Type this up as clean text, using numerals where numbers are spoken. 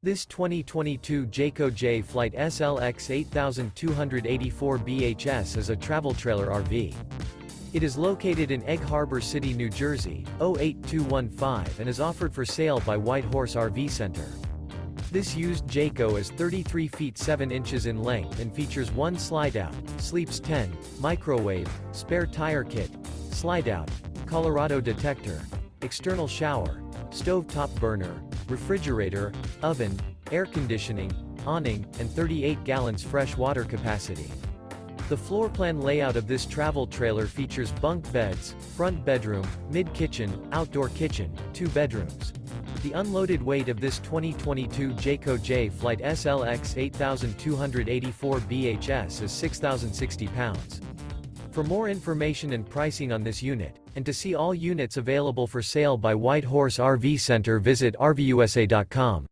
This 2022 Jayco Jay Flight SLX 8284 BHS is a travel trailer RV. It is located in Egg Harbor City, New Jersey, 08215 and is offered for sale by White Horse RV Center. This used Jayco is 33 feet 7 inches in length and features one slide-out, sleeps 10, microwave, spare tire kit, slide-out, Colorado Detector, external shower, stove-top burner, refrigerator, oven, air conditioning, awning, and 38 gallons fresh water capacity. The floor plan layout of this travel trailer features bunk beds, front bedroom, mid-kitchen, outdoor kitchen, 2 bedrooms. The unloaded weight of this 2022 Jayco Jay Flight SLX 8284 BHS is 6,060 pounds. For more information and pricing on this unit, and to see all units available for sale by White Horse RV Center, visit RVUSA.com.